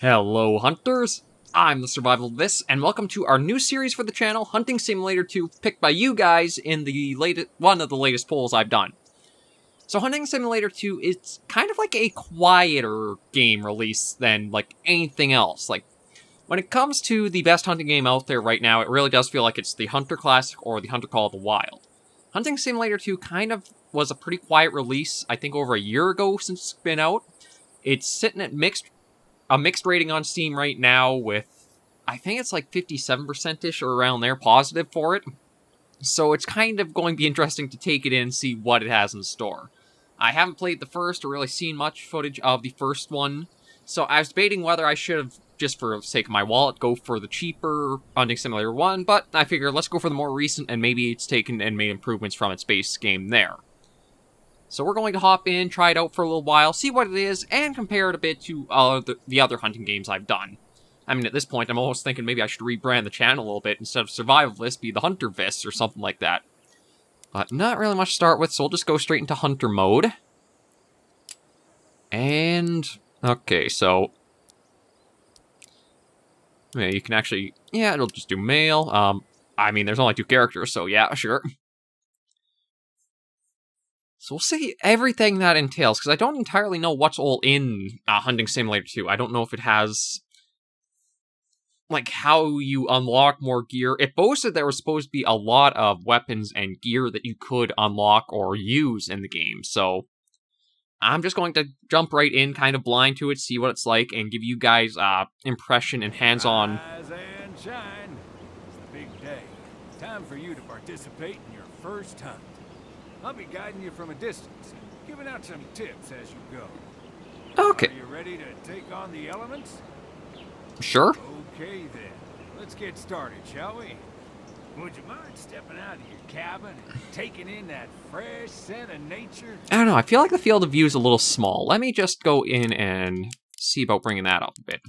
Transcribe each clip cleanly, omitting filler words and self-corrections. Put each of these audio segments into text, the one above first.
Hello hunters, I'm the Survivalist, and welcome to our new series for the channel, Hunting Simulator 2, picked by you guys in the one of the latest polls I've done. So Hunting Simulator 2 is kind of like a quieter game release than like anything else. Like, when it comes to the best hunting game out there right now, it really does feel like it's the Hunter Classic or the Hunter Call of the Wild. Hunting Simulator 2 kind of was a pretty quiet release, I think over a year ago since it's been out. It's sitting at a mixed rating on Steam right now with, I think it's like 57%-ish or around there positive for it. So it's kind of going to be interesting to take it in and see what it has in store. I haven't played the first or really seen much footage of the first one, so I was debating whether I should have, just for the sake of my wallet, go for the cheaper Hunting Simulator 1, but I figured let's go for the more recent and maybe it's taken and made improvements from its base game there. So we're going to hop in, try it out for a little while, see what it is, and compare it a bit to the other hunting games I've done. I mean, at this point, I'm almost thinking maybe I should rebrand the channel a little bit. Instead of Survivalist, be the Huntervist or something like that. But not really much to start with, so we'll just go straight into Hunter mode. And, okay, so yeah, you can actually, yeah, it'll just do male. I mean, there's only 2 characters, so yeah, sure. So we'll see everything that entails, because I don't entirely know what's all in Hunting Simulator 2. I don't know if it has, like, how you unlock more gear. It boasted there was supposed to be a lot of weapons and gear that you could unlock or use in the game, so I'm just going to jump right in, kind of blind to it, see what it's like, and give you guys impression and hands-on. Rise and shine. It's the big day. Time for you to participate in your first hunt. I'll be guiding you from a distance and giving out some tips as you go. Okay. Are you ready to take on the elements? Sure. Okay then. Let's get started, shall we? Would you mind stepping out of your cabin and taking in that fresh scent of nature? I don't know, I feel like the field of view is a little small. Let me just go in and see about bringing that up a bit.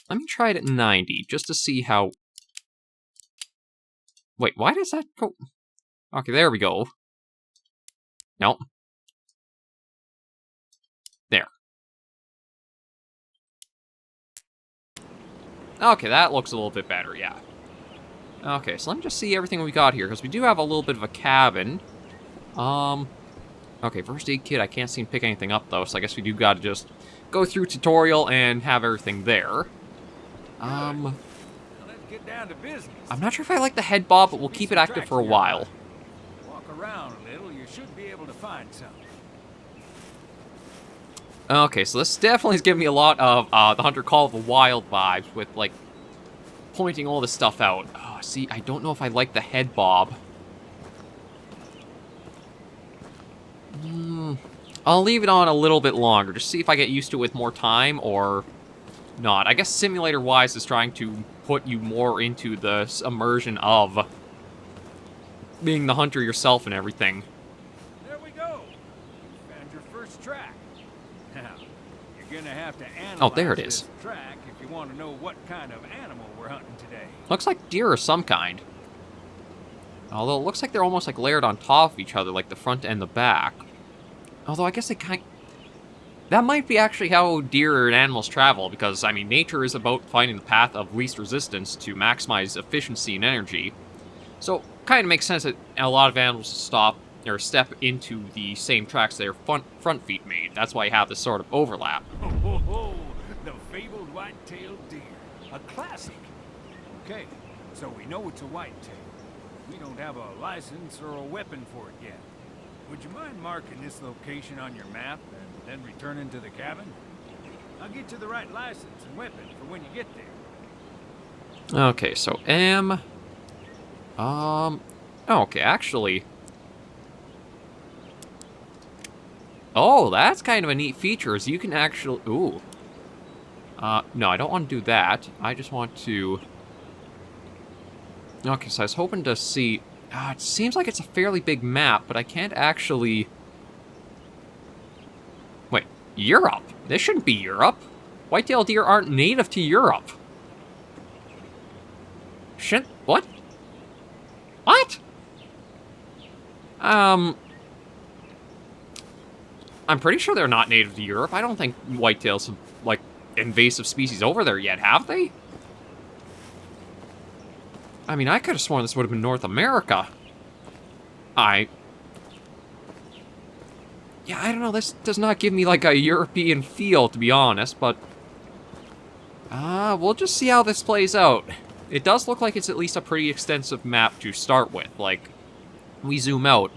Let me try it at 90, just to see how... Wait, why does that go... Okay, there we go. Nope. There. Okay, that looks a little bit better, yeah. Okay, so let me just see everything we got here, because we do have a little bit of a cabin. Okay, first aid kit, I can't seem to pick anything up, though, so I guess we do gotta just go through tutorial and have everything there. Let's get down to business. I'm not sure if I like the head bob, but we'll keep it active for a while. Walk around a little, you should be able to find something. Okay, so this definitely is giving me a lot of the Hunter Call of the Wild vibes with, like, pointing all this stuff out. Oh, see, I don't know if I like the head bob. I'll leave it on a little bit longer, just see if I get used to it with more time, or not. I guess simulator-wise is trying to put you more into the immersion of being the hunter yourself and everything. There we go. You found your first track. Now, you're gonna have to analyze Oh, there it is. this track if you want to know what kind of animal we're hunting today. Looks like deer of some kind. Although it looks like they're almost like layered on top of each other, like the front and the back. Although I guess they kind... That might be actually how deer and animals travel, because, I mean, nature is about finding the path of least resistance to maximize efficiency and energy. So, kind of makes sense that a lot of animals stop or step into the same tracks their front feet made. That's why you have this sort of overlap. Ho, ho, ho. The fabled white-tailed deer. A classic. Okay, so we know it's a whitetail. We don't have a license or a weapon for it yet. Would you mind marking this location on your map and then returning to the cabin? I'll get you the right license and weapon for when you get there. Okay, so M... okay, actually... Oh, that's kind of a neat feature, is you can actually... Ooh. No, I don't want to do that. I just want to... Okay, so I was hoping to see... it seems like it's a fairly big map, but I can't actually... Wait, Europe? This shouldn't be Europe. White-tailed deer aren't native to Europe. Shouldn't... What? What? I'm pretty sure they're not native to Europe. I don't think whitetails have, like, invasive species over there yet, have they? I mean, I could have sworn this would have been North America. Yeah, I don't know, this does not give me, like, a European feel, to be honest, but... we'll just see how this plays out. It does look like it's at least a pretty extensive map to start with. Like, we zoom out.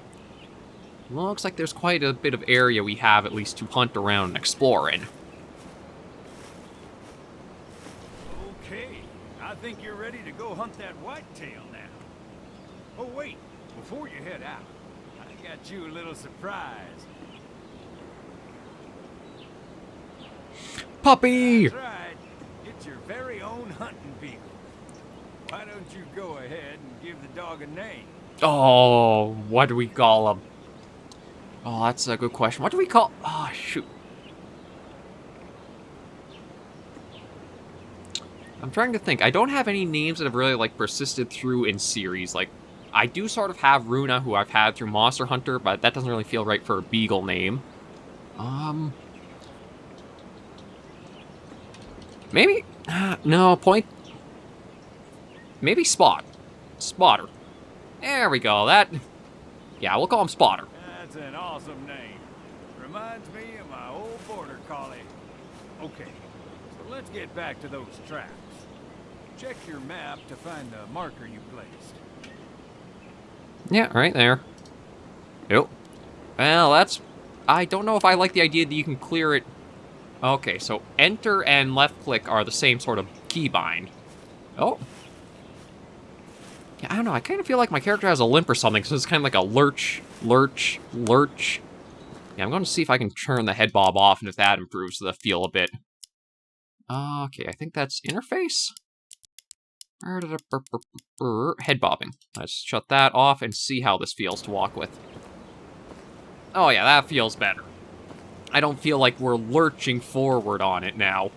Looks like there's quite a bit of area we have at least to hunt around and explore in. Okay, I think you're ready to go hunt that whitetail now. Oh wait, before you head out, I got you a little surprise. Puppy! That's right, it's your very own hunting beagle. Why don't you go ahead and give the dog a name? Oh, what do we call him? Oh, that's a good question. What do we call... Oh, shoot. I'm trying to think. I don't have any names that have really, like, persisted through in series. Like, I do sort of have Runa, who I've had through Monster Hunter, but that doesn't really feel right for a beagle name. Maybe... no, point... Maybe Spot. Spotter. There we go, that... Yeah, we'll call him Spotter. That's an awesome name. Reminds me of my old border collie. Okay, so let's get back to those tracks. Check your map to find the marker you placed. Yeah, right there. Yep. Well, that's... I don't know if I like the idea that you can clear it... Okay, so enter and left click are the same sort of keybind. Oh. Yeah, I don't know, I kind of feel like my character has a limp or something, so it's kind of like a lurch, lurch, lurch. Yeah, I'm going to see if I can turn the head bob off and if that improves the feel a bit. Okay, I think that's interface? Head bobbing. Let's shut that off and see how this feels to walk with. Oh yeah, that feels better. I don't feel like we're lurching forward on it now.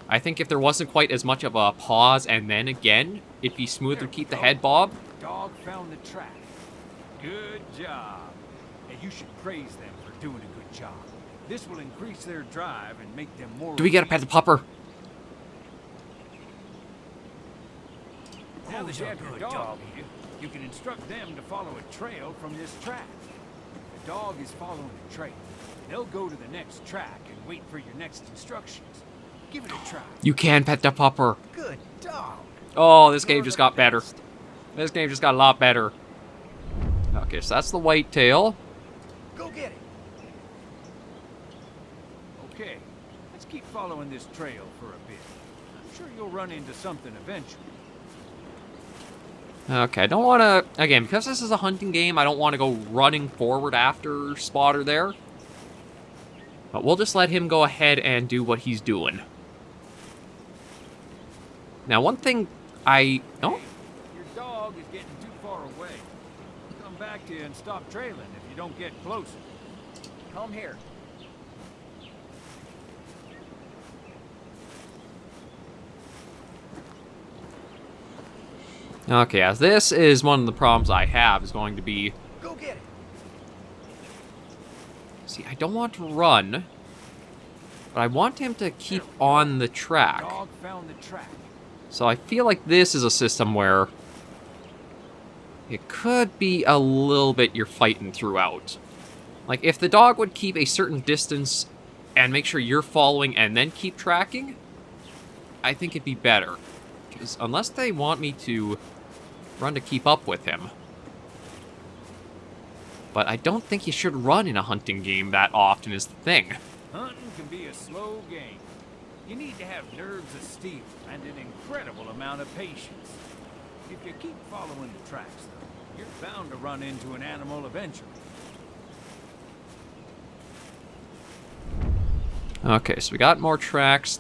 I think if there wasn't quite as much of a pause and then again, it'd be smoother to keep the head bob. Dog found the track. Good job. And you should praise them for doing a good job. This will increase their drive and make them more... Do we get to pet the pupper? Now that you have your dog here, you can instruct them to follow a trail from this track. If the dog is following the trail, they'll go to the next track and wait for your next instructions. Give it a try. You can pet the pupper. Good dog. Oh, this game just got better. This game just got a lot better. Okay, so that's the whitetail. Go get it. Okay, let's keep following this trail for a bit. I'm sure you'll run into something eventually. Okay, I don't want to... Again, because this is a hunting game, I don't want to go running forward after Spotter there. But we'll just let him go ahead and do what he's doing. Now, one thing I... Oh? Hey, your dog is getting too far away. I'll come back to you and stop trailing if you don't get closer. Come here. Okay, as this is one of the problems I have, is going to be... Go get it. See, I don't want to run, but I want him to keep on the track. Dog found the track. So I feel like this is a system where it could be a little bit you're fighting throughout. Like, if the dog would keep a certain distance and make sure you're following and then keep tracking, I think it'd be better. Because unless they want me to run to keep up with him. But I don't think you should run in a hunting game that often is the thing. Hunting can be a slow game. You need to have nerves of steel and an incredible amount of patience. If you keep following the tracks, though, you're bound to run into an animal eventually. Okay, so we got more tracks.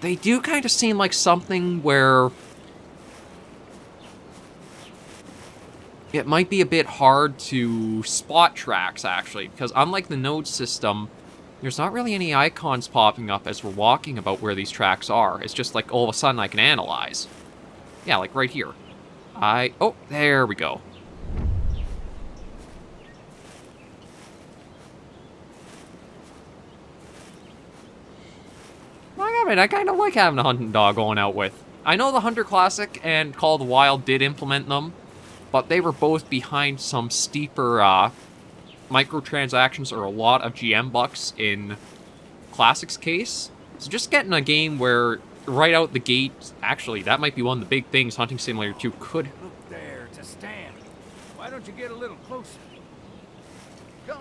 They do kind of seem like something where it might be a bit hard to spot tracks, actually, because unlike the node system, there's not really any icons popping up as we're walking about where these tracks are. It's just like all of a sudden I can analyze. Yeah, like right here. Oh, there we go. damn it, I kind of like having a hunting dog going out with. I know the Hunter Classic and Call of the Wild did implement them, but they were both behind some steeper microtransactions or a lot of GM bucks in Classic's case. So just getting a game where right out the gate, actually, that might be one of the big things Hunting Simulator 2 could. Look there, it's a stand. Why don't you get a little closer? Go.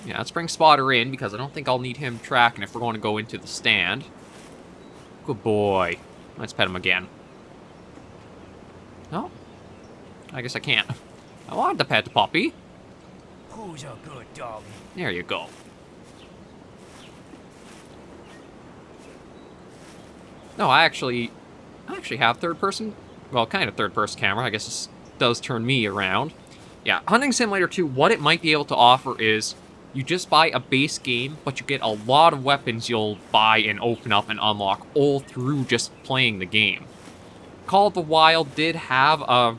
Yeah, let's bring Spotter in, because I don't think I'll need him tracking if we're going to go into the stand. Good boy. Let's pet him again. No? I guess I can't. I wanted to pet the puppy. Who's a good doggy? There you go. No, I actually have third-person, well, kind of third-person camera. I guess this does turn me around. Yeah, Hunting Simulator 2, what it might be able to offer is you just buy a base game, but you get a lot of weapons you'll buy and open up and unlock all through just playing the game. Call of the Wild did have a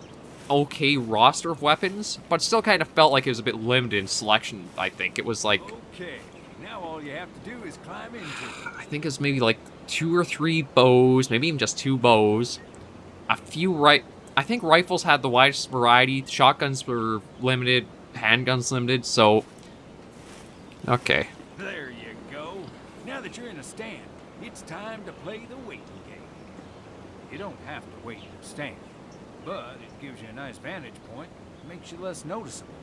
okay roster of weapons, but still kind of felt like it was a bit limited in selection, I think. It was like... Okay, now all you have to do is climb into it. I think it was maybe like 2 or 3 bows, maybe even just 2 bows. A few I think rifles had the widest variety, shotguns were limited, handguns limited, so... Okay. There you go. Now that you're in a stand, it's time to play the waiting game. You don't have to wait in a stand, but it gives you a nice vantage point, makes you less noticeable.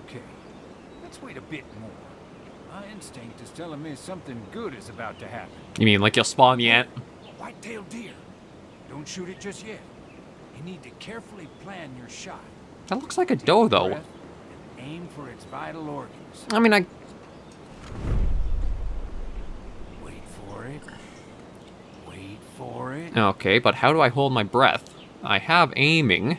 Okay, let's wait a bit more. My instinct is telling me something good is about to happen. You mean like you'll spawn the ant? A white-tailed deer. Don't shoot it just yet. You need to carefully plan your shot. That looks like a doe, though. Breath and aim for its vital organs. I mean, Wait for it. Wait for it. Okay, but how do I hold my breath? I have aiming.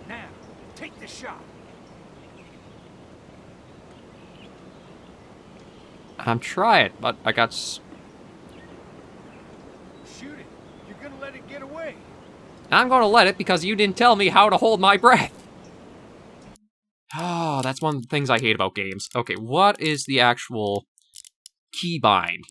Now, take the shot. I'm trying, but I got... Shoot it. You're gonna let it get away. I'm gonna let it because you didn't tell me how to hold my breath. Oh, that's one of the things I hate about games. Okay, what is the actual keybind?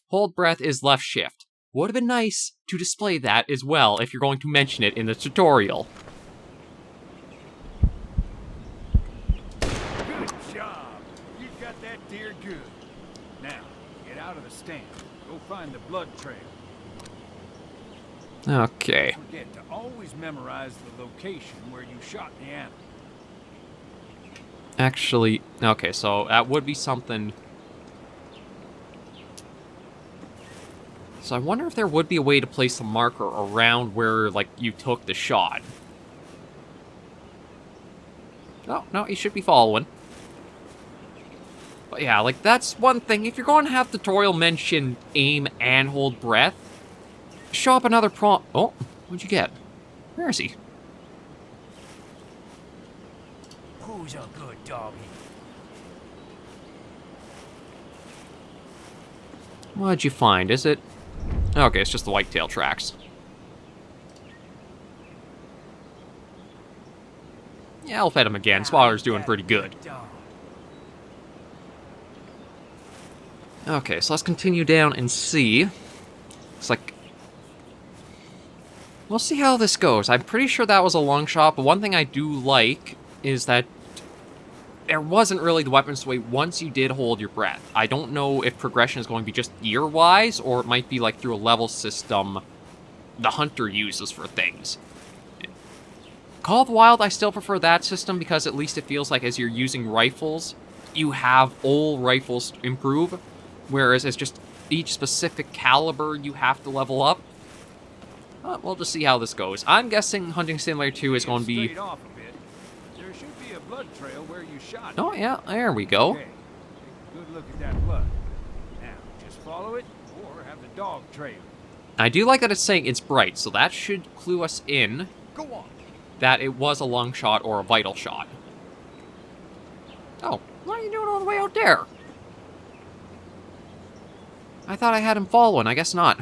Hold breath is left shift. Would have been nice to display that as well if you're going to mention it in the tutorial. Good job. You got that deer good. Now, get out of the stand. Go find the blood trail. Okay. Don't forget to always memorize the location where you shot the animal. Actually, okay, so that would be something... So I wonder if there would be a way to place a marker around where, like, you took the shot. Oh, no, you should be following. But yeah, like, that's one thing. If you're going to have the tutorial mention aim and hold breath, show up another prompt. Oh, what'd you get? Where is he? Who's a good doggy? What'd you find? Is it... Okay, it's just the whitetail tracks. Yeah, I'll pet him again. Spotter's doing pretty good. Okay, so let's continue down and see. It's like... We'll see how this goes. I'm pretty sure that was a long shot, but one thing I do like is that there wasn't really the weapons to wait once you did hold your breath. I don't know if progression is going to be just year-wise, or it might be like through a level system the Hunter uses for things. Call of the Wild, I still prefer that system because at least it feels like as you're using rifles, you have all rifles to improve, whereas it's just each specific caliber you have to level up. We'll just see how this goes. I'm guessing Hunting Simulator 2 is going to be... Off a bit. There should be a blood trail where you shot. Oh yeah, there we go. Okay. Take a good look at that blood. Now, just follow it, or have the dog trail. I do like that it's saying it's bright, so that should clue us in Go on. that it was a long shot or a vital shot. Oh, what are you doing all the way out there? I thought I had him following, I guess not.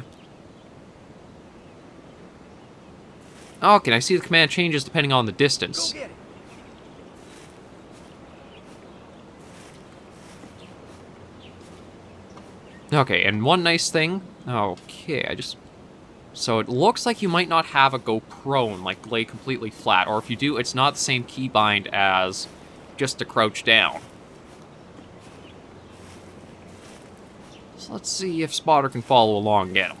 Okay, I see the command changes depending on the distance. Go get it. Okay, and one nice thing... Okay, So it looks like you might not have a go prone, like lay completely flat, or if you do, it's not the same keybind as just to crouch down. So let's see if Spotter can follow along and get him.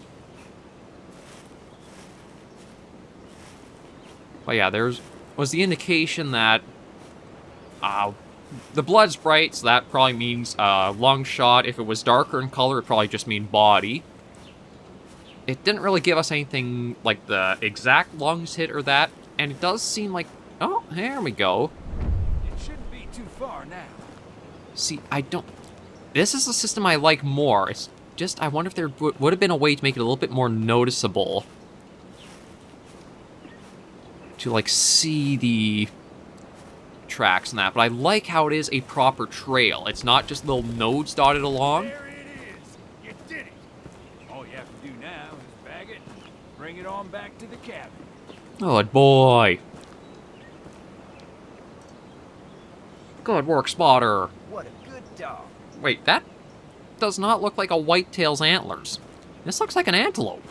But yeah, was the indication that the blood's bright, so that probably means lung shot. If it was darker in color, it'd probably just mean body. It didn't really give us anything like the exact lungs hit or that, and it does seem like... Oh, there we go. It shouldn't be too far now. See, I don't... This is the system I like more. It's just, I wonder if there would have been a way to make it a little bit more noticeable. To, like, see the tracks and that. But I like how it is a proper trail. It's not just little nodes dotted along. There it is. You did it. All you have to do now is bag it and bring it on back to the cabin. Good boy. Good work, Spotter. What a good dog. Wait, that does not look like a whitetail's antlers. This looks like an antelope.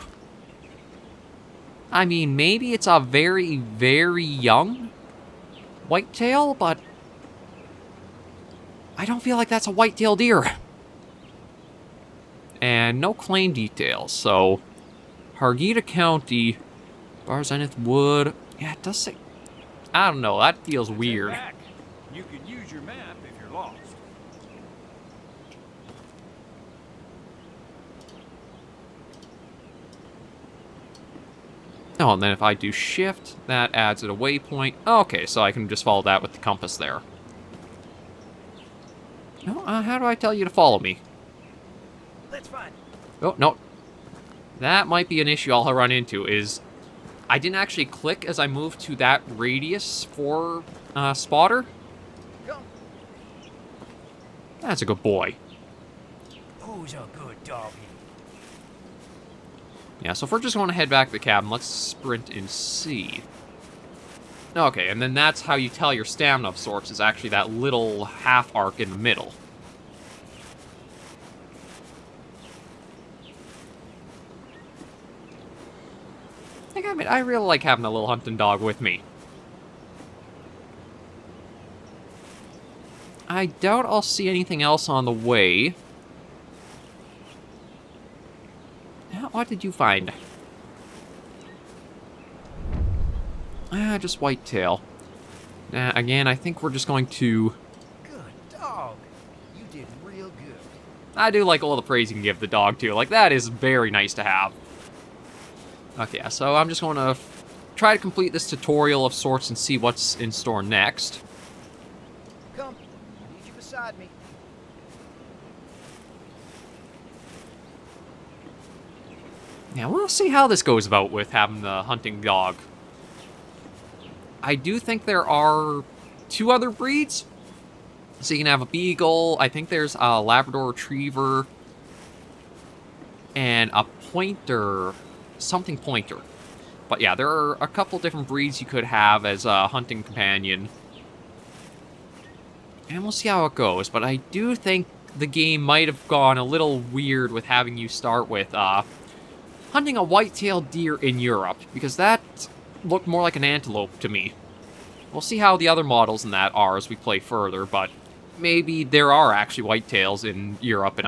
I mean, maybe it's a very, very young whitetail, but I don't feel like that's a whitetail deer. And no claim details, so Hargita County, Bar Zenith Wood. Yeah, it does say... I don't know, that feels weird. Back. You can use your map if you're lost. Oh, and then if I do shift, that adds it a waypoint. Okay, so I can just follow that with the compass there. No, how do I tell you to follow me? Let's find it. Oh, no. That might be an issue I'll run into, is I didn't actually click as I moved to that radius for Spotter. Come. That's a good boy. Who's a good doggy? Yeah, so if we're just going to head back to the cabin, let's sprint and see. Okay, and then that's how you tell your stamina of sorts, is actually that little half arc in the middle. I mean, I really like having a little hunting dog with me. I doubt I'll see anything else on the way. What did you find? Just whitetail. Again, I think we're just going to... Good dog. You did real good. I do like all the praise you can give the dog, too. Like, that is very nice to have. Okay, so I'm just going to try to complete this tutorial of sorts and see what's in store next. Come. I need you beside me. Yeah, we'll see how this goes about with having the hunting dog. I do think there are 2 other breeds. So you can have a beagle, I think there's a Labrador Retriever, and a pointer, something pointer. But yeah, there are a couple different breeds you could have as a hunting companion. And we'll see how it goes, but I do think the game might have gone a little weird with having you start with hunting a white-tailed deer in Europe, because that looked more like an antelope to me. We'll see how the other models in that are as we play further, but maybe there are actually whitetails in Europe, and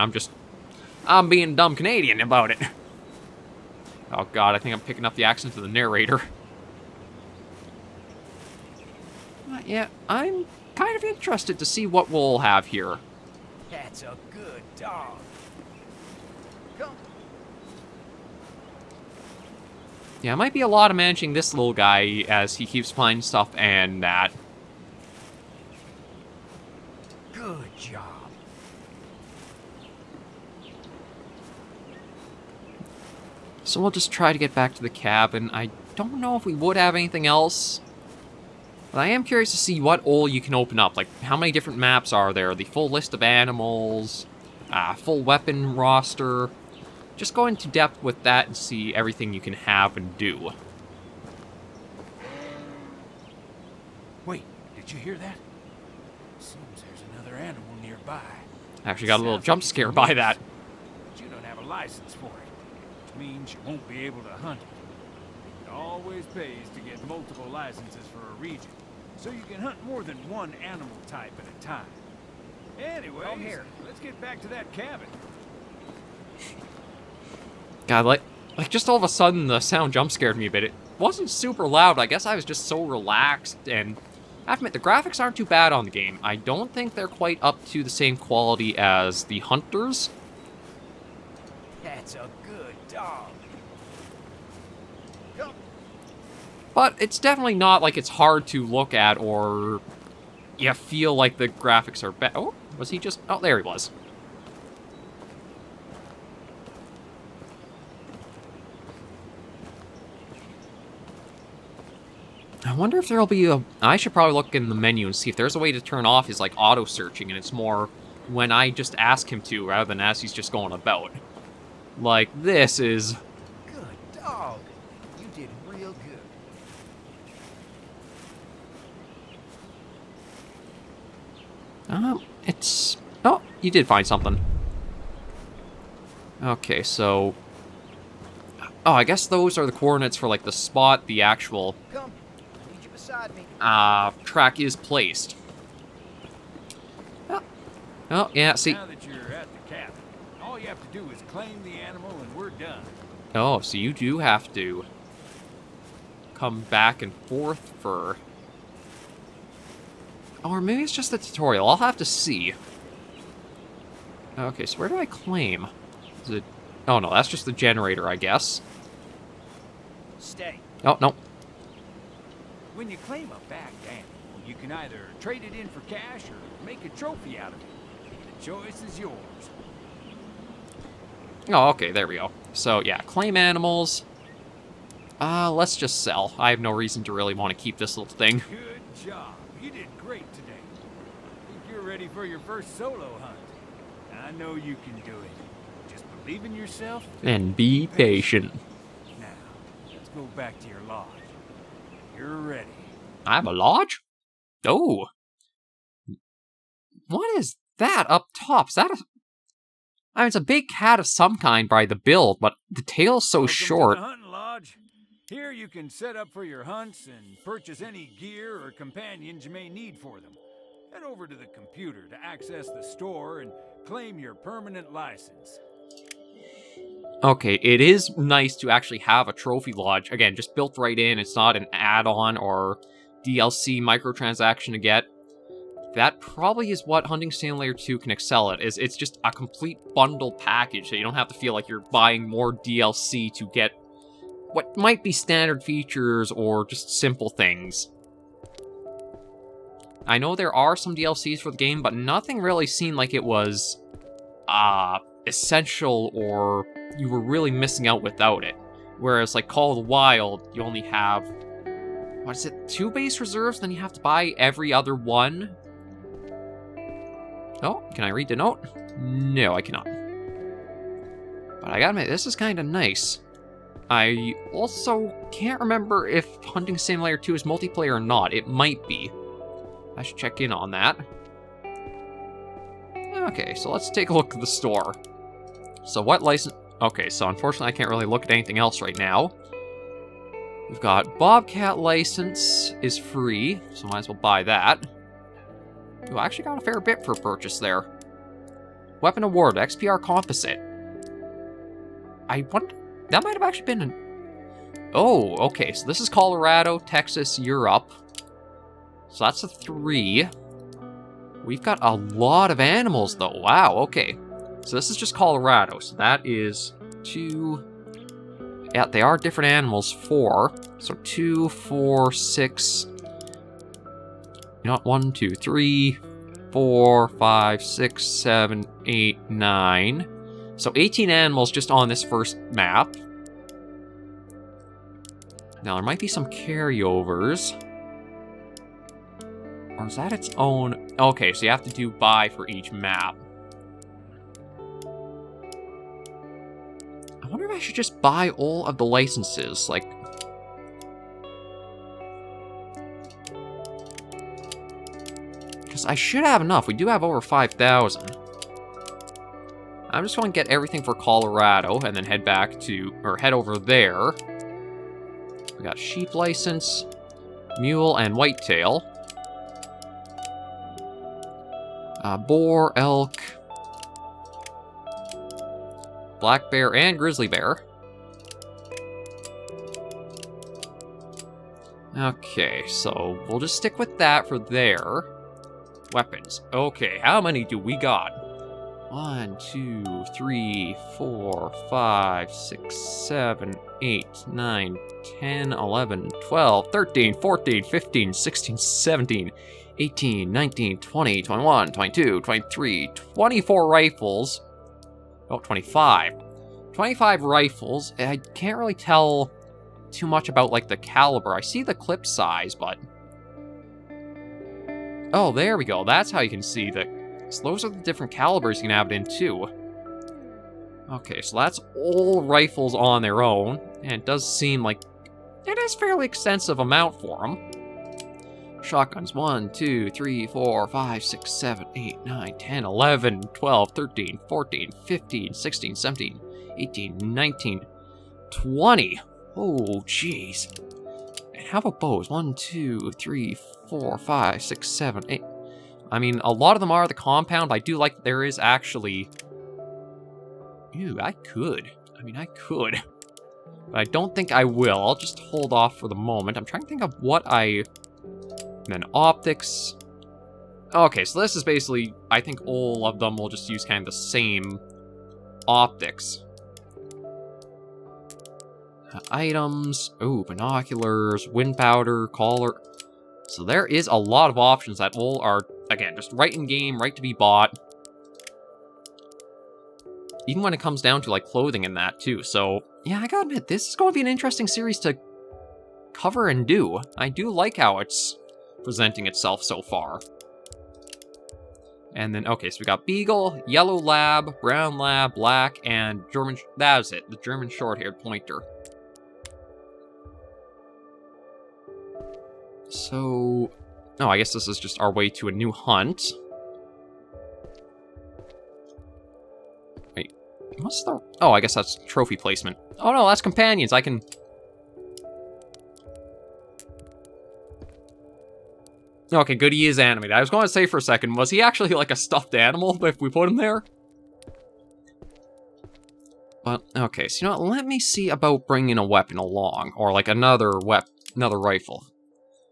I'm being a dumb Canadian about it. Oh god, I think I'm picking up the accent of the narrator. Yeah, I'm kind of interested to see what we'll have here. That's a good dog. Come. Yeah, it might be a lot of managing this little guy as he keeps finding stuff and that. Good job. So we'll just try to get back to the cabin. I don't know if we would have anything else. But I am curious to see what all you can open up. Like, how many different maps are there? The full list of animals, full weapon roster. Just go into depth with that and see everything you can have and do. Don't you hear that? Seems there's another animal nearby. Actually got a little Sounds jump like scare it's by loose, that. But you don't have a license for it, which means you won't be able to hunt it. It always pays to get multiple licenses for a region, so you can hunt more than one animal type at a time. Anyway, let's get back to that cabin. God, like just all of a sudden the sound jump scared me a bit. It wasn't super loud. I guess I was just so relaxed, and I have to admit, the graphics aren't too bad on the game. I don't think they're quite up to the same quality as the Hunters. That's a good dog. Come. But it's definitely not like it's hard to look at or you feel like the graphics are bad. Oh, was he just... Oh, there he was. I wonder if there'll be a... I should probably look in the menu and see if there's a way to turn off his, like, auto-searching, and it's more when I just ask him to, rather than as he's just going about. Like, this is... Good dog. You did real good. It's... Oh, you did find something. Okay, so... Oh, I guess those are the coordinates for, like, the spot the actual... Come. I need you beside me. Track is placed. Oh, yeah, see... Now that you're at the cabin, all you have to do is claim the animal and we're done. Oh, so you do have to come back and forth for... Oh, or maybe it's just the tutorial. I'll have to see. Okay, so where do I claim? Is it... Oh, no, that's just the generator, I guess. Stay. Oh, no. When you claim a bagged animal, you can either trade it in for cash or make a trophy out of it. The choice is yours. Oh, okay, there we go. So, yeah, claim animals. Let's just sell. I have no reason to really want to keep this little thing. Good job. You did great today. Think you're ready for your first solo hunt. I know you can do it. Just believe in yourself. And be patient. Now, let's go back to your lodge. You're ready. I have a lodge? Oh. What is that up top? Is that a... I mean, it's a big cat of some kind by the build, but the tail's so Welcome short. to the hunting lodge. Here you can set up for your hunts and purchase any gear or companions you may need for them. Head over to the computer to access the store and claim your permanent license. Okay, it is nice to actually have a trophy lodge. Again, just built right in. It's not an add-on or DLC microtransaction to get. That probably is what Hunting Simulator 2 can excel at, is it's just a complete bundle package, so you don't have to feel like you're buying more DLC to get what might be standard features or just simple things. I know there are some DLCs for the game, but nothing really seemed like it was essential or you were really missing out without it. Whereas like Call of the Wild, you only have, what is it, 2 base reserves, then you have to buy every other one? Oh, can I read the note? No, I cannot. But I gotta admit, this is kind of nice. I also can't remember if Hunting Simulator 2 is multiplayer or not. It might be. I should check in on that. Okay, so let's take a look at the store. So what license... Okay, so unfortunately I can't really look at anything else right now. We've got Bobcat license is free, so might as well buy that. Ooh, I actually got a fair bit for purchase there. Weapon award, XPR composite. I wonder... That might have actually been an... Oh, okay, so this is Colorado, Texas, Europe. So that's a 3. We've got a lot of animals, though. Wow, okay. So this is just Colorado, so that is 2... Yeah, they are different animals, 4. So 2, 4, 6... You know what? 1, 2, 3, 4, 5, 6, 7, 8, 9. So 18 animals just on this first map. Now, there might be some carryovers. Or is that its own? Okay, so you have to do buy for each map. I wonder if I should just buy all of the licenses, like... Because I should have enough. We do have over 5,000. I'm just going to get everything for Colorado and then head back to, or head over there. We got sheep license, mule, and whitetail. Boar, elk, black bear, and grizzly bear. Okay, so we'll just stick with that for there. Weapons. Okay, how many do we got? 1, 2, 3, 4, 5, 6, 7, 8, 9, 10, 11, 12, 13, 14, 15, 16, 17, 18, 19, 20, 21, 22, 23, 24 rifles. Oh, 25. 25 rifles. I can't really tell too much about, like, the caliber. I see the clip size, but... Oh, there we go. That's how you can see the... So those are the different calibers you can have it in, too. Okay, so that's all rifles on their own. And it does seem like it is fairly extensive amount for them. Shotguns, 1, 2, 3, 4, 5, 6, 7, 8, 9, 10, 11, 12, 13, 14, 15, 16, 17, 18, 19, 20. Oh, jeez. And how about bows? 1, 2, 3, 4, 5, 6, 7, 8. I mean, a lot of them are the compound, but I do like that there is actually... Ew, I could. I could. But I don't think I will. I'll just hold off for the moment. I'm trying to think of what I... And then optics. Okay, so this is basically... I think all of them will just use kind of the same optics. Items. Oh, binoculars, wind powder, collar. So there is a lot of options that all are, again, just right in game, right to be bought. Even when it comes down to, like, clothing and that, too. So, yeah, I gotta admit, this is going to be an interesting series to cover and do. I do like how it's presenting itself so far. And then, okay, so we got Beagle, Yellow Lab, Brown Lab, Black, and German... That was it, the German short-haired pointer. So... Oh, I guess this is just our way to a new hunt. Wait, what's the... Oh, I guess that's trophy placement. Oh no, that's companions, I can... Okay, good, he is animated. I was going to say for a second, was he actually like a stuffed animal if we put him there? But, okay, so you know what, let me see about bringing a weapon along, or like another rifle.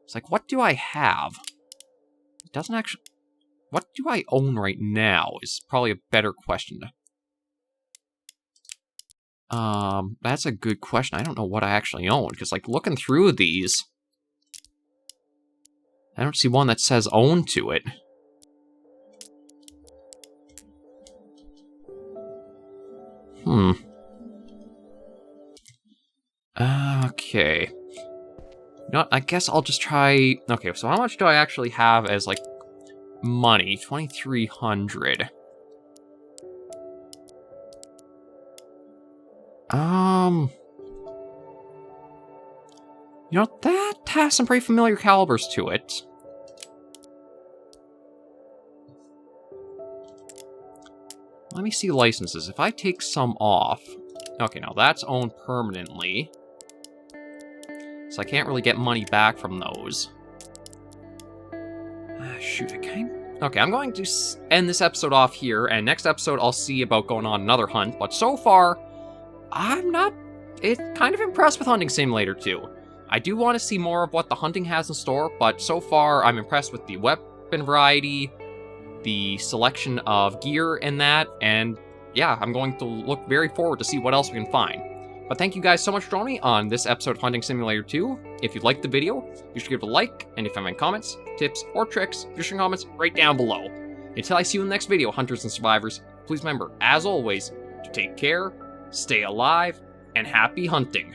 It's like, what do I have? It doesn't actually... What do I own right now is probably a better question. That's a good question. I don't know what I actually own, because like looking through these... I don't see one that says own to it. Okay. You know what, I guess I'll just try... Okay, so how much do I actually have as, like, money? 2,300. You know, that has some pretty familiar calibers to it. Let me see licenses. If I take some off... Okay, now that's owned permanently. So I can't really get money back from those. Shoot, I can't... Okay, I'm going to end this episode off here, and next episode I'll see about going on another hunt. But so far, I'm not... kind of impressed with Hunting Simulator 2. I do want to see more of what the hunting has in store, but so far I'm impressed with the weapon variety, the selection of gear in that, and yeah, I'm going to look very forward to see what else we can find. But thank you guys so much for joining me on this episode of Hunting Simulator 2. If you liked the video, be sure to give it a like, and if you have any comments, tips, or tricks, be sure to comments right down below. Until I see you in the next video, Hunters and Survivors, please remember, as always, to take care, stay alive, and happy hunting.